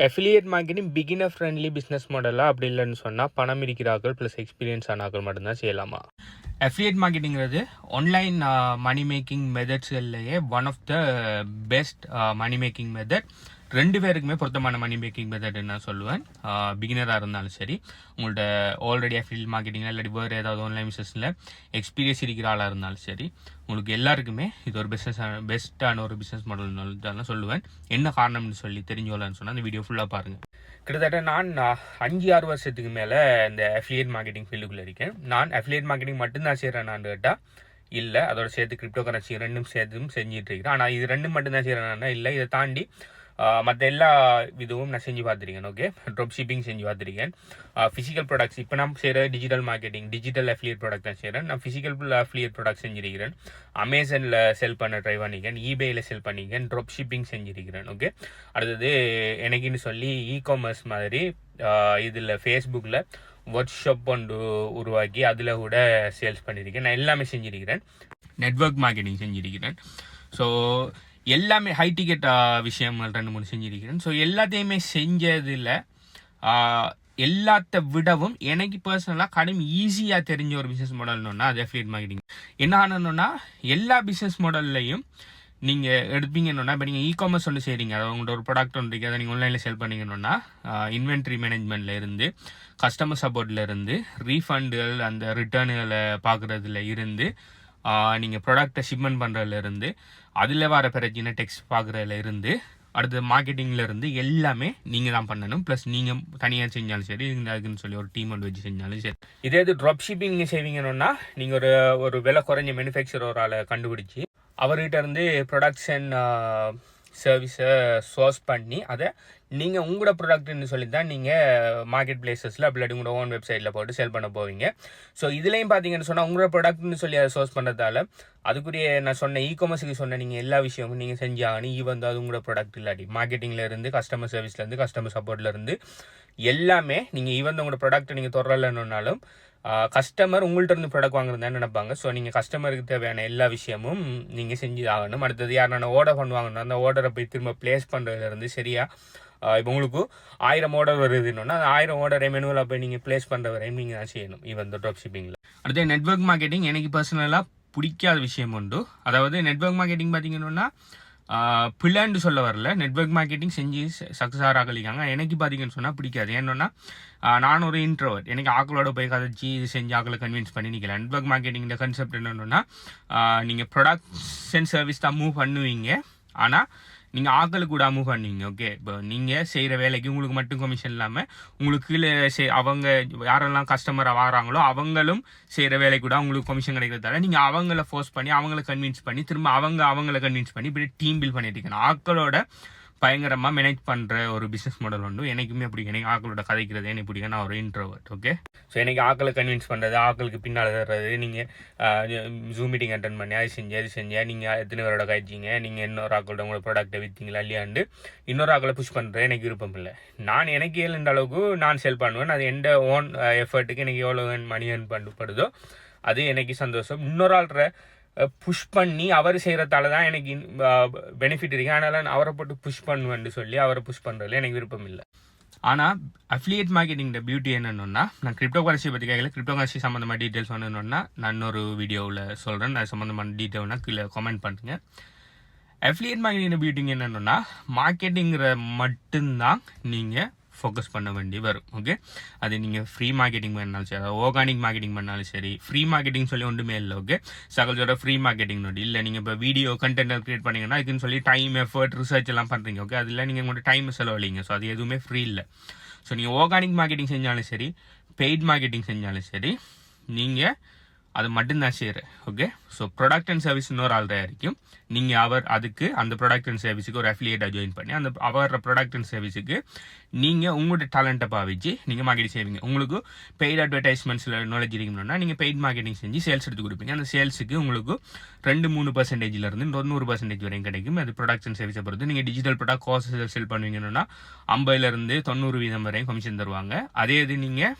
Affiliate marketing beginner friendly business மாடலாக அப்படி இல்லைன்னு சொன்னால் பணம் இருக்கிறார்கள் ப்ளஸ் எக்ஸ்பீரியன்ஸ் ஆனார்கள் மட்டும்தான் செய்யலாமா? அஃபிலியேட் மார்க்கெட்டிங்கிறது ஆன்லைன் மணி மேக்கிங் மெத்தட்ஸ்லேயே one of the best money making method. 2 பேருக்குமே பொருத்தமான மணி மேக்கிங் மெத்தட் நான் சொல்லுவேன். பிகினராக இருந்தாலும் சரி, உங்கள்கிட்ட ஆல்ரெடி அஃபிலியேட் மார்க்கெட்டிங் இல்லாட்டி வேறு ஏதாவது ஆன்லைன் பிஸ்னஸில் எக்ஸ்பீரியன்ஸ் இருக்கிற ஆளாக இருந்தாலும் சரி, உங்களுக்கு எல்லாருக்குமே இது ஒரு பெஸ்ட்டான ஒரு பிஸ்னஸ் மாடல் தான் சொல்லுவேன். என்ன காரணம்னு சொல்லி தெரிஞ்சோலான்னு சொன்னால் அந்த வீடியோ ஃபுல்லாக பாருங்கள். கிட்டத்தட்ட நான் 5-6 வருஷத்துக்கு மேலே இந்த அஃபிலியேட் மார்க்கெட்டிங் ஃபீல்டுக்குள்ளே இருக்கேன். நான் அஃபிலியேட் மார்க்கெட்டிங் மட்டும்தான் செய்கிறேன்னு கேட்டால் இல்லை, அதோட சேர்த்து கிரிப்டோ கரன்சி 2ம் சேர்த்தும் செஞ்சுட்டு இருக்கிறேன். ஆனால் இது 2 மட்டும்தான் செய்கிறேன்னா இல்லை, இதை தாண்டி மற்ற எல்லா இதுவும் நான் செஞ்சு பார்த்துருக்கேன். ஓகே, ட்ராப் ஷிப்பிங் செஞ்சு பார்த்துருக்கேன். ஃபிசிக்கல் ப்ராடக்ட்ஸ் இப்போ நான் செய்கிற digital marketing, digital affiliate product தான் செய்கிறேன். நான் ஃபிசிக்கல் அஃபிலியேட் ப்ராடக்ட் செஞ்சிருக்கிறேன். அமேசானில் செல் பண்ண ட்ரை பண்ணிக்கிறேன், ஈபேயில் செல் பண்ணிக்கிறேன், ட்ராப் ஷிப்பிங் செஞ்சிருக்கிறேன். ஓகே, அடுத்தது எனக்குன்னு சொல்லி காமர்ஸ் மாதிரி இதில் ஃபேஸ்புக்கில் ஒர்க் ஷாப் ஒன்று உருவாக்கி அதில் கூட சேல்ஸ் பண்ணியிருக்கேன். நான் எல்லாமே செஞ்சிருக்கிறேன். நெட்வொர்க் மார்க்கெட்டிங் செஞ்சிருக்கிறேன். ஸோ எல்லாமே ஹை டிக்கெட் விஷயங்கள் 2-3 செஞ்சிருக்கிறேன். ஸோ எல்லாத்தையுமே செஞ்சதில் எல்லாத்த விடவும் எனக்கு பர்சனலாக கடுமை ஈஸியாக தெரிஞ்ச ஒரு பிஸ்னஸ் மாடல்னா அது அஃபிலியேட் மார்க்கெட்டிங். என்ன ஆனோன்னா எல்லா பிஸ்னஸ் மாடல்லையும் நீங்கள் எடுப்பீங்கன்னா, இப்போ நீங்கள் காமர்ஸ் ஒன்று செய்கிறீங்க, அதாவது உங்களோட ஒரு ப்ராடக்ட் ஒன்று இருக்குது, அதை நீங்கள் ஆன்லைனில் செல் பண்ணிக்கணுன்னா இன்வென்ட்ரி மேனேஜ்மெண்ட்டில் இருந்து, கஸ்டமர் சப்போர்ட்டில் இருந்து, ரீஃபண்டுகள் அந்த ரிட்டர்னுகளை பார்க்குறதுல இருந்து, நீங்கள் ப்ராடக்டை ஷிப்மெண்ட் பண்ணுறதுல இருந்து, அதில் வர பிரச்சனை டெக்ஸ்ட் பார்க்குறதுல இருந்து, அடுத்து மார்க்கெட்டிங்கில் இருந்து எல்லாமே நீங்கள் தான் பண்ணணும். ப்ளஸ் நீங்கள் தனியாக செஞ்சாலும் சரி, அதுக்குன்னு சொல்லி ஒரு டீம் ஒன்று வச்சு செஞ்சாலும் சரி. இதே இது ட்ராப் ஷிப்பிங் செய்வீங்கன்னா நீங்கள் ஒரு விலை குறைஞ்ச மேனுஃபேக்சரோரால் கண்டுபிடிச்சி அவர்கிட்ட இருந்து ப்ரொடக்ஷன் சர்வீஸை சோர்ஸ் பண்ணி அதை நீங்கள் உங்களோட ப்ராடக்ட்னு சொல்லி தான் நீங்கள் மார்க்கெட் பிளேசஸில் அப்படி உங்களோட ஓன் வெப்சைட்டில் போட்டு செல் பண்ண போவீங்க. ஸோ இதுலேயும் பார்த்தீங்கன்னு சொன்னால் உங்களோட ப்ராடக்ட்னு சொல்லி அதை சோர்ஸ் பண்ணுறதால அதுக்குரிய நான் சொன்ன காமர்ஸுக்கு சொன்ன நீங்கள் எல்லா விஷயமும் நீங்கள் செஞ்சாகணும். ஈவன் அது உங்களோட ப்ராடக்ட் இல்லாட்டி மார்க்கெட்டிங்லேருந்து, கஸ்டமர் சர்வீஸ்லேருந்து, கஸ்டமர் சப்போர்ட்லேருந்து எல்லாமே நீங்கள் ஈவன் உங்களோட ப்ராடக்ட்டை நீங்கள் தொடரலைன்னாலும் கஸ்டமர் உங்கள்கிட்ட இருந்து ப்ராடக்ட் வாங்குறதுன்னு நினைப்பாங்க. ஸோ நீங்கள் கஸ்டமருக்கு தேவையான எல்லா விஷயமும் நீங்கள் செஞ்சு ஆகணும். அடுத்தது யாருன்னா ஆர்டர் பண்ணுவாங்கன்னா அந்த ஆர்டரை போய் திரும்ப பிளேஸ் பண்ணுறதுலேருந்து சரியாக இப்போ உங்களுக்கு 1000 ஆர்டர் வருதுன்னா அந்த 1000 ஆர்டரை மெனுவில் போய் நீங்கள் பிளேஸ் பண்ணுற வரையும் நீங்கள் தான் செய்யணும் ஈவன் இந்த ட்ராப் ஷிப்பிங்கில். அடுத்து நெட்வொர்க் மார்க்கெட்டிங் எனக்கு பர்சனலாக பிடிக்காத விஷயம் உண்டு. அதாவது நெட்வொர்க் மார்க்கெட்டிங் பார்த்தீங்கன்னா பிள்ளைன்னு சொல்ல வரல, நெட்வொர்க் மார்க்கெட்டிங் செஞ்சு சக்ஸஸ் ஆகலிக்காங்க. எனக்கு பார்த்தீங்கன்னு சொன்னால் பிடிக்காது. ஏன்னா நான் ஒரு இன்ட்ரோவர்ட், எனக்கு ஆக்களோட போய் கதைச்சி இது செஞ்சு ஆக்களை கன்வின்ஸ் பண்ணி நிற்கல. நெட்வொர்க் மார்க்கெட்டிங்கிற கான்செப்ட் என்னென்னா நீங்கள் ப்ரொடக்ஷன் சர்வீஸ் தான் மூவ் பண்ணுவீங்க, ஆனால் நீங்கள் ஆக்களுக்கு கூட மூவ் பண்ணுவீங்க. ஓகே, இப்போ நீங்கள் செய்கிற வேலைக்கு உங்களுக்கு மட்டும் கமிஷன் இல்லாமல் உங்களுக்கு கீழே அவங்க யாரெல்லாம் கஸ்டமராக வராங்களோ அவங்களும் செய்கிற வேலைக்கு கூட அவங்களுக்கு கமிஷன் கிடைக்கிறதால நீங்கள் அவங்கள ஃபோர்ஸ் பண்ணி அவங்கள கன்வின்ஸ் பண்ணி திரும்ப அவங்கள கன்வின்ஸ் பண்ணி இப்படி டீம் பில்ட் பண்ணிட்டு இருக்கணும். ஆக்களோட பயங்கரமாக மேனேஜ் பண்ணுற ஒரு பிஸ்னஸ் மாடல் உண்டு. எனக்குமே பிடிக்கும். எனக்கு ஆக்களோட கதைக்கிறது எனக்கு பிடிக்கும். நான் ஒரு இன்ட்ரோவர்ட். ஓகே, ஸோ எனக்கு ஆக்களை கன்வின்ஸ் பண்ணுறது, ஆக்களுக்கு பின்னால் தர்றது, நீங்கள் ஜூம் மீட்டிங் அட்டன் பண்ணி அது செஞ்சேன் நீங்கள் எத்தனை பேரோட காய்ச்சிங்க, நீங்கள் இன்னொரு ஆக்களோட உங்களோட ப்ராடக்ட்டை விற்றீங்களா இல்லையாண்டு இன்னொரு ஆக்களை புஷ் பண்ணுறது எனக்கு விருப்பம் இல்லை. நான் எனக்கு ஏழுன்ற அளவுக்கு நான் செல் பண்ணுவேன். அது எந்த ஓன் எஃபர்ட்டுக்கு எனக்கு எவ்வளோ மணி ஏர்ன் பண்ணப்படுதோ அது எனக்கு சந்தோஷம். இன்னொரு ஆள்ற புஷ் பண்ணி அவர் செய்கிறதால தான் எனக்கு பெனிஃபிட் இருக்கு. அதனால் அவரை போட்டு புஷ் பண்ணுவேன்னு சொல்லி அவரை புஷ் பண்ணுறதுல எனக்கு விருப்பம் இல்லை. ஆனால் அஃபிலியேட் மார்க்கெட்டிங் பியூட்டி என்னென்னா, நான் கிரிப்டோ கரன்சி பற்றி கேட்கல, கிரிப்டோ கரன்சி சம்மந்தமாக டீட்டெயில்ஸ் ஒன்றுன்னா நான் இன்னொரு வீடியோவில் சொல்கிறேன். அது சம்மந்தமான டீட்டெயில்னா கீழே கமெண்ட் பண்ணுங்க. அஃபிலியேட் மார்க்கெட்டிங் பியூட்டிங் என்னென்னா மார்க்கெட்டிங்கிற மட்டும்தான் நீங்கள் ஃபோக்கஸ் பண்ண வேண்டி வரும். ஓகே, அது நீங்கள் ஃப்ரீ மார்க்கெட்டிங் பண்ணாலும் சரி, ஆர்கானிக் மார்க்கெட்டிங் பண்ணாலும் சரி, ஃப்ரீ மார்க்கெட்டிங் சொல்லி ஒன்றுமே இல்லை. ஓகே, சகல்ஸோட ஃப்ரீ மார்க்கெட்டிங் நோட்டி இல்லை. நீங்கள் இப்போ வீடியோ கண்டென்ட் கிரியேட் பண்ணிங்கன்னா இதுன்னு சொல்லி டைம், எஃபர்ட், ரிசர்ச் எல்லாம் பண்ணுறீங்க. ஓகே, அதில் நீங்கள் உங்களோட டைம் செலவழிங்க. ஸோ அது எதுவுமே ஃப்ரீ இல்லை. ஸோ நீங்கள் ஆர்கானிக் மார்க்கெட்டிங் செஞ்சாலும் சரி, பெய்ட் மார்க்கெட்டிங் செஞ்சாலும் சரி, நீங்கள் அது மட்டும்தான் செய்கிறேன். Okay, so product and service இன்னொரு ஆள் தயாரிக்கும். நீங்கள் அதுக்கு அந்த ப்ராடக்ட் அண்ட் சர்வீஸுக்கு ஒரு அஃபிலியேட்டாக ஜாயின் பண்ணி அந்த அவரோட ப்ராடக்ட் அண்ட் சர்வீஸுக்கு நீங்கள் உங்களோட டேலண்ட்டை பாவிச்சு நீங்கள் மார்க்கெட்டிங் செய்வீங்க. உங்களுக்கு பெய்ட் அட்வர்டைஸ்மெண்ட்ஸில் நாலேஜ் இருக்கணும்னா நீங்கள் பெய்ட் மார்க்கெட்டிங் செஞ்சு சேல்ஸ் எடுத்து கொடுப்பீங்க. அந்த சேல்ஸுக்கு உங்களுக்கு 2-3% 90% வரையும் கிடைக்கும். அது ப்ராடக்ட் அண்ட் சர்வீஸை பொறுத்து. நீங்கள் டிஜிட்டல் ப்ராடக்ட் கோர்ஸஸ் செல் பண்ணுவீங்கன்னா 50-90% வரையும் கமிஷன் தருவாங்க. அதே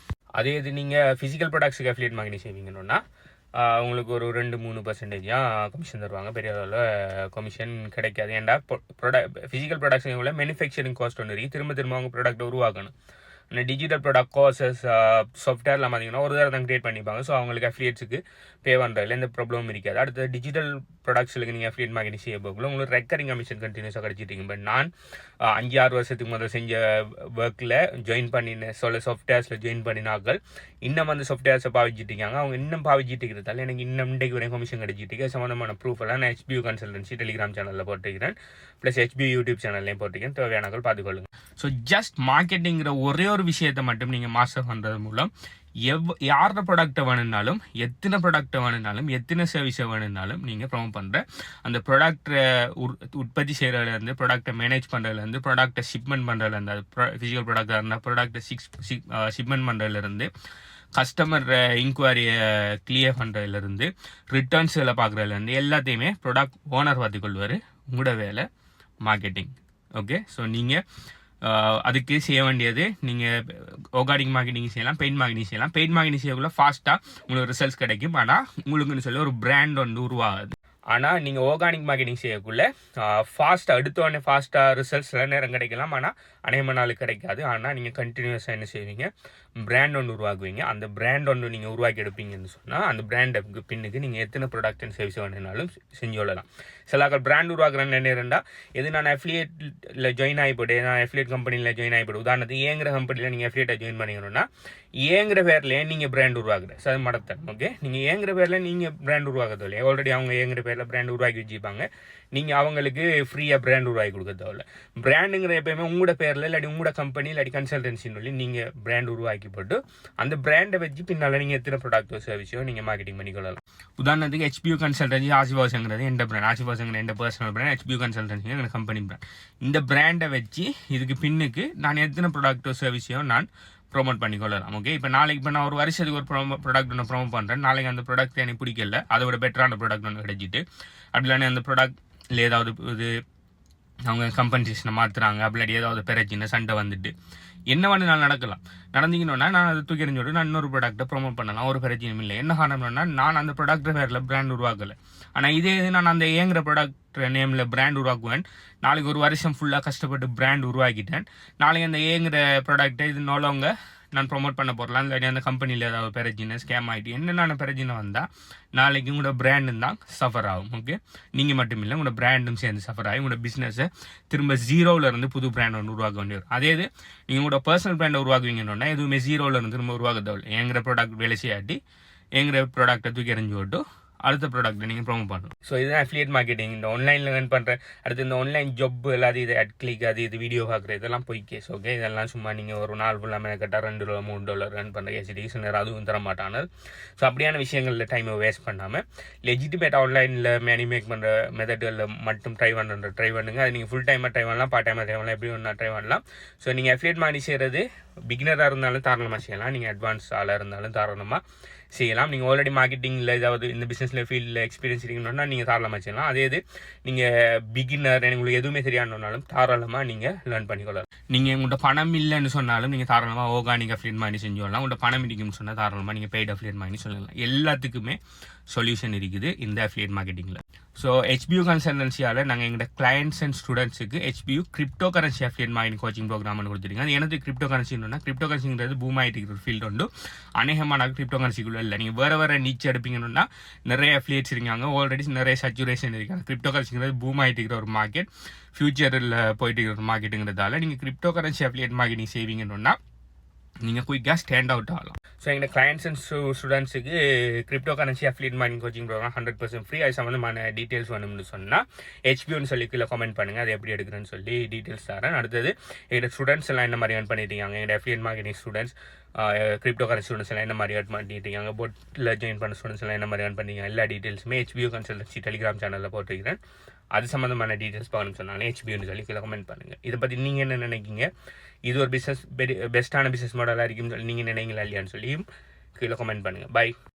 இது நீங்கள் ஃபிசிக்கல் ப்ராடக்ட்ஸுக்கு அஃபிலியேட் மார்க்கெட்டிங் செய்வீங்கன்னா உங்களுக்கு ஒரு 2-3% கமிஷன் தருவாங்க. பெரிய அளவில் கமிஷன் கிடைக்காது. ஏன்டா ஃபிசிக்கல் ப்ரொடக்ஷன் மேனுஃபேக்சரிங் காஸ்ட் ஒன்று இருக்குது. திரும்ப திரும்ப அவங்க ப்ராடக்ட்டை உருவாக்கணும். ஆனால் டிஜிட்டல் ப்ராடக்ட் கோர்சஸ் சாஃப்ட்வேர்லாம் பார்த்தீங்கன்னா ஒரு தடவை தான் க்ரியேட் பண்ணிப்பாங்க. ஸோ அவங்களுக்கு அஃபிலியேட்ஸுக்கு பே பண்ணுறதுல எந்த ப்ராப்ளமும் இருக்காது. அடுத்து டிஜிட்டல் ப்ராடக்ட்ஸுக்கு நீங்கள் அஃபிலியேட் மார்க்கெட்டிங் செய்ய போகல உங்களுக்கு ரெக்கரிங் கமிஷன் கண்டினியூஸாக கிடச்சிட்டிங்க. பட் நான் 5-6 வருஷத்துக்கு முதல் செஞ்ச ஒர்க்கில் ஜாயின் பண்ணினேன். சாஃப்ட்வேர்ஸில் ஜாயின் பண்ணினாக்கள் இன்னும் வந்து சாஃப்ட்வேர்ஸை பாவிச்சிட்டிருக்காங்க. அவங்க இன்னும் பாவிச்சிட்டு இருக்கிறதால எனக்கு இன்னும் இன்றைக்கு வரைக்கும் கமிஷன் கிடச்சிட்டு சம்மந்தமான ப்ரூஃப் எல்லாம் நான் HBU கன்சல்டன்சி டெலிகிராம் சேனலில் போட்டுக்கிறேன். ப்ளஸ் HBU யூடியூப் சேனல்லையும் போட்டுக்கிறேன். தேவையானவர்கள் பார்த்துக்கொள்ளுங்க. ஸோ ஜஸ்ட் மார்க்கெட்டிங்கிற ஒரே ஒரு விஷயத்தை மட்டும் நீங்கள் மாஸ்டர் பண்ணுறது மூலம் யாரோட ப்ராடக்டை வேணுனாலும் எத்தனை ப்ராடக்டை வேணுனாலும் எத்தனை சர்வீஸை வேணுனாலும் நீங்கள் ப்ரொமோட் பண்ணுற அந்த ப்ராடக்டை உற்பத்தி செய்கிறதுலேருந்து ப்ராடக்டை மேனேஜ் பண்ணுறதுலேருந்து ப்ராடக்டை ஷிப்மெண்ட் பண்ணுறதுலேருந்து அது ஃபிசிக்கல் ப்ராடக்டாக இருந்தால் ப்ராடக்டை ஷிப்மெண்ட் பண்ணுறதுலேருந்து கஸ்டமர் இன்கொயரியை கிளியர் பண்ணுறதுலேருந்து ரிட்டர்ன்ஸில் பார்க்குறதுலேருந்து எல்லாத்தையுமே ப்ராடக்ட் ஓனர் பார்த்துக்கொள்வார். உங்களோட வேலை மார்க்கெட்டிங். ஓகே, ஸோ நீங்கள் அதுக்கு செய்ய வேண்டியது நீங்கள் ஆர்கானிக் மார்க்கெட்டிங் செய்யலாம், பெயிட் மார்க்கெட்டிங் செய்யலாம். பெயிட் மார்க்கெட்டிங் செய்யக்குள்ள ஃபாஸ்ட்டாக உங்களுக்கு ரிசல்ட்ஸ் கிடைக்கும். ஆனால் உங்களுக்குன்னு சொல்லி ஒரு பிராண்ட் ஒன்று உருவாகுது. ஆனால் நீங்கள் ஆர்கானிக் மார்க்கெட்டிங் செய்யக்குள்ள ஃபாஸ்ட்டாக எடுத்தோடனே ஃபாஸ்ட்டாக ரிசல்ட்ஸ் சில நேரம் கிடைக்கலாம். ஆனால் அநேகமான நாள் கிடைக்காது. ஆனால் நீங்கள் கண்டினியூஸாக என்ன செய்வீங்க, பிராண்ட் ஒன்று உருவாக்குவீங்க. அந்த பிராண்ட் ஒன்று நீங்கள் உருவாக்கி எடுப்பீங்கன்னு சொன்னால் அந்த பிராண்டுக்கு பின்னுக்கு நீங்கள் எத்தனை ப்ராடக்ட் அண்ட் சர்வீஸ் வேணுனாலும் செஞ்சு கொள்ளலாம். சில பிராண்ட் உருவாக்குறேன்னு என்ன எது நான் அஃபிலியேட்டில் ஜாயின் ஆகிப்போடு, நான் அஃபிலியேட் கம்பெனியில் ஜாயின் ஆகிப்போடு. உதாரணத்துக்கு ஏங்கிற கம்பெனியில் நீங்கள் அஃபிலியேட்டை ஜாயின் பண்ணிக்கணும்னா ஏங்கிற பேரில் நீங்கள் பிராண்ட் உருவாக்குறேன். ஸோ அது மடத்தன். ஓகே, நீங்கள் ஏங்கிற பேரில் நீங்கள் பிராண்ட் உருவாக்குறது இல்லையா, ஆல்ரெடி அவங்க ஏங்கிற பேரில் பிராண்ட் உருவாக்கி வச்சுப்பாங்க. நீங்கள் அவங்களுக்கு ஃப்ரீயாக பிராண்ட் உருவாக்கி கொடுக்கறதில்ல. பிராண்டுங்கிற எப்பயுமே உங்களோட பேரில் இல்லாட்டி உங்களோட கம்பெனி இல்லாட்டி கன்சல்டன்சின்னு சொல்லி நீங்கள் பிராண்ட் உருவாக்கி போட்டு அந்த பிராண்டை வச்சு பின்னால் நீங்கள் எத்தனை ப்ராடக்ட்டோ சர்வீஸோ நீங்கள் மார்க்கெட்டிங் பண்ணிக்கொள்ளலாம். உதாரணத்துக்கு HBU கன்சல்டன்சி ஆசிவாசங்கிறது எந்த பிராண்ட், ஆசிவாசங்கிற எந்த பர்சனல் பிராண்ட், HBU கன்சல்டன்சி எங்கள் கம்பெனி பிராண்ட். இந்த பிராண்டை வச்சு இதுக்கு பின்னுக்கு நான் எத்தனை ப்ராடக்ட்டோ சர்வீஸையோ நான் ப்ரொமோட் பண்ணிக்கொள்ளலாம். ஓகே, இப்போ நான் ஒரு வருஷத்துக்கு ஒரு ப்ராடக்ட் ஒன்று ப்ரொமோட் பண்ணுறேன். நாளைக்கு அந்த ப்ராடக்ட் எனக்கு பிடிக்கல, அதோட பெட்டரான ப்ராடக்ட் ஒன்று கிடைச்சிட்டு அப்படி இல்லைன்னா அந்த ப்ராடக்ட்ல ஏதாவது இது அவங்க கம்பன்சேஷனை மாற்றுறாங்க, அப்படி ஏதாவது பிரச்சனை சண்டை வந்துட்டு என்ன வேணுனாலும் நடக்கலாம். நடந்தீங்கன்னா நான் அதை தூக்கி எறிஞ்சோடு நான் இன்னொரு ப்ராடக்ட்டை ப்ரொமோட் பண்ணலாம், ஒரு பிரச்சனையும் இல்லை. என்ன காரணம்னா நான் அந்த ப்ராடக்ட் பேரில் பிராண்ட் உருவாக்கலை. ஆனால் இதே இது நான் அந்த ஏங்குற ப்ராடக்ட் நேமில் பிராண்ட் உருவாக்குவேன். நாளைக்கு ஒரு வருஷம் ஃபுல்லாக கஷ்டப்பட்டு பிராண்ட் உருவாக்கிட்டேன். நாளைக்கு அந்த ஏங்குற ப்ராடக்ட்டை இது நோலவங்க நான் ப்ரொமோட் பண்ண போடலாம். இல்லாட்டி அந்த கம்பெனியில் ஏதாவது பிரச்சனை ஸ்கேம் ஆகிட்டு என்னென்ன பிரச்சனை வந்தால் நாளைக்கு உங்களோட பிராண்டும் தான் சஃபர் ஆகும். ஓகே, நீங்கள் மட்டும் இல்லை உங்களோட பிராண்டும் சேர்ந்து சஃபர் ஆகி உங்களோட பிஸ்னஸை திரும்ப ஜீரோவிலேருந்து புது பிராண்ட் ஒன்று உருவாக்க வேண்டி வரும். அதே இது நீங்கள் உங்களோட பர்சனல் பிராண்டை உருவாக்குவீங்கன்னா எதுவுமே ஜீரோவிலேருந்து திரும்ப உருவாக்க தேவை. எங்கிற ப்ராடக்ட் வேலை செய்யாட்டி எங்கிற ப்ராடக்ட்டை தூக்கி எறிஞ்சு விட்டு அடுத்த ப்ராடக்ட்டை நீங்கள் ப்ரொமோட் பண்ணணும். ஸோ இதுதான் அஃபிலியேட் மார்க்கெட்டிங். இந்த ஆன்லைனில் ஏர்ன் பண்ணுறேன். அடுத்து இந்த ஆன்லைன் ஜாப் எல்லாத்தையும் இது கிளிக் அது இது வீடியோ பார்க்குறது இதெல்லாம் போய் கேஸ். ஓகே, இதெல்லாம் சும்மா நீங்கள் ஒரு நாள் ஃபுல்லாக கரெக்டாக $2-3 ஏர்ன் பண்ணுற கேசிடிஸ் நேரம் அதுவும் தர மாட்டானது. ஸோ அப்படியான விஷயங்களில் டைமை வேஸ்ட் பண்ணாமல் லெஜிட்டிமேட் ஆன்லைனில் மேக் பண்ணுற மெத்தட்களில் மட்டும் ட்ரை பண்ணுங்க. அது நீங்கள் ஃபுல் டைமாக ட்ரை பண்ணலாம், பார்ட் டைமாக ட்ரை பண்ணலாம், எப்படி ஒன்றா ட்ரை பண்ணலாம். ஸோ நீங்கள் அஃபிலியேட் மார்க்கெட்டிங் செய்கிறது பிகினராக இருந்தாலும் தாராளமாக செய்யலாம், நீங்கள் அட்வான்ஸ் ஆளாக இருந்தாலும் தாராளமாக செய்யலாம். நீங்கள் ஆல்ரெடி மார்க்கெட்டிங்கில் ஏதாவது இந்த பிஸ்னஸில் ஃபீல்டில் எக்ஸ்பீரியன்ஸ் இருக்கணும்னா நீங்கள் தாராளமாக செய்யலாம். அதே இது நீங்கள் பிகினர் உங்களுக்கு எதுவுமே தெரியாதுனாலும் தாராளமாக நீங்கள் லேர்ன் பண்ணிக்கொள்ளலாம். நீங்கள் உங்கள்கிட்ட பணம் இல்லைன்னு சொன்னாலும் நீங்கள் தாராளமாக ஆர்கானிக் அஃபிலியேட் மார்க்கெட்டிங் செஞ்சு வரலாம். உங்கள்கிட்ட பணம் இருக்குன்னு சொன்னால் தாராளமாக நீங்கள் பெய்ட் அஃபிலியேட் மார்க்கெட்டிங் சொல்லலாம். எல்லாத்துக்குமே சொல்யூஷன் இருக்குது இந்த அஃபிலியேட் மார்க்கெட்டிங்கில். ஸோ HBU கன்சல்டன்சியால் நாங்கள் எங்களோட கிளைண்ட்ஸ் அண்ட் ஸ்டூடெண்ட்ஸுக்கு HBU crypto currency affiliate marketing coaching ப்ரோக்ராம்னு கொடுத்துருக்கீங்க. அது எனக்கு கிரிப்டோ கரன்சின்னா கிரிப்டோ கரன்சிங்கிறது பூம் ஆகிட்டு இருக்கிற ஃபீல்டு உண்டு. அநேகமான கிரிப்டோ கரன்சிக்குள்ளே இல்லை. நீங்கள் வேறு நீச்சு எடுப்பீங்கன்னா நிறைய அஃபிலியேட்ஸ் இருக்காங்க, ஆல்ரெடி நிறைய சச்சுரேஷன் இருக்காங்க. கிரிப்டோ கரன்சிங்கிறது பூம் ஆகிட்டு இருக்கிற ஒரு மார்க்கெட், ஃபியூச்சரில் போயிட்டு இருக்கிற ஒரு மார்க்கெட்டுங்கிறதால நீங்கள் கிரிப்டோ கரன்சி அஃபிலியேட் மார்க்கெட்டிங் செய்வீங்கன்னா நீங்கள் குயிக்காக ஸ்டாண்ட் அவுட் ஆகலாம். ஸோ எங்கள் கிளைண்ட்ஸ் அண்ட் ஸ்டூடெண்ட்ஸுக்கு crypto currency affiliate marketing coaching program 100% free. அது சம்மந்தமான டீட்டெயில்ஸ் வேணும்னு சொன்னால் HBUன்னு சொல்லி கீழே கமெண்ட் பண்ணுங்கள், அது எப்படி எடுக்கிறேன்னு சொல்லி டீட்டெயில்ஸ் தரேன். அடுத்தது எங்கள் ஸ்டூடெண்ட்ஸ் எல்லாம் என்ன மாதிரி ஏர்ன் பண்ணியிருக்காங்க, எங்கள் affiliate marketing students crypto currency students எல்லாம் என்ன மாதிரி ஏர்ன் பண்ணியிருக்காங்க, போட்டில் ஜாயின் பண்ண ஸ்டூடெண்ட்ஸ் எல்லாம் என்ன மாதிரி ஏர்ன் பண்ணிருக்காங்க, எல்லா டீட்டெயில்ஸுமே HBU கன்சல்டன்சி டெலிகிராம் சேனலில் போட்டிருக்கிறேன். அது சம்மந்தமான டீட்டெயில்ஸ் பார்க்கணும்னு சொன்னாலும் HBUன்னு சொல்லி கீழே கமெண்ட் பண்ணுங்கள். இதை பற்றி நீங்கள் என்ன நினைக்கிங்க, இது ஒரு பெஸ்ட்டான பிஸ்னஸ் மாடலாக இருக்குன்னு சொல்லி நீங்கள் நினைங்களா இல்லையான்னு சொல்லி கீழே கமெண்ட் பண்ணுங்கள். பை.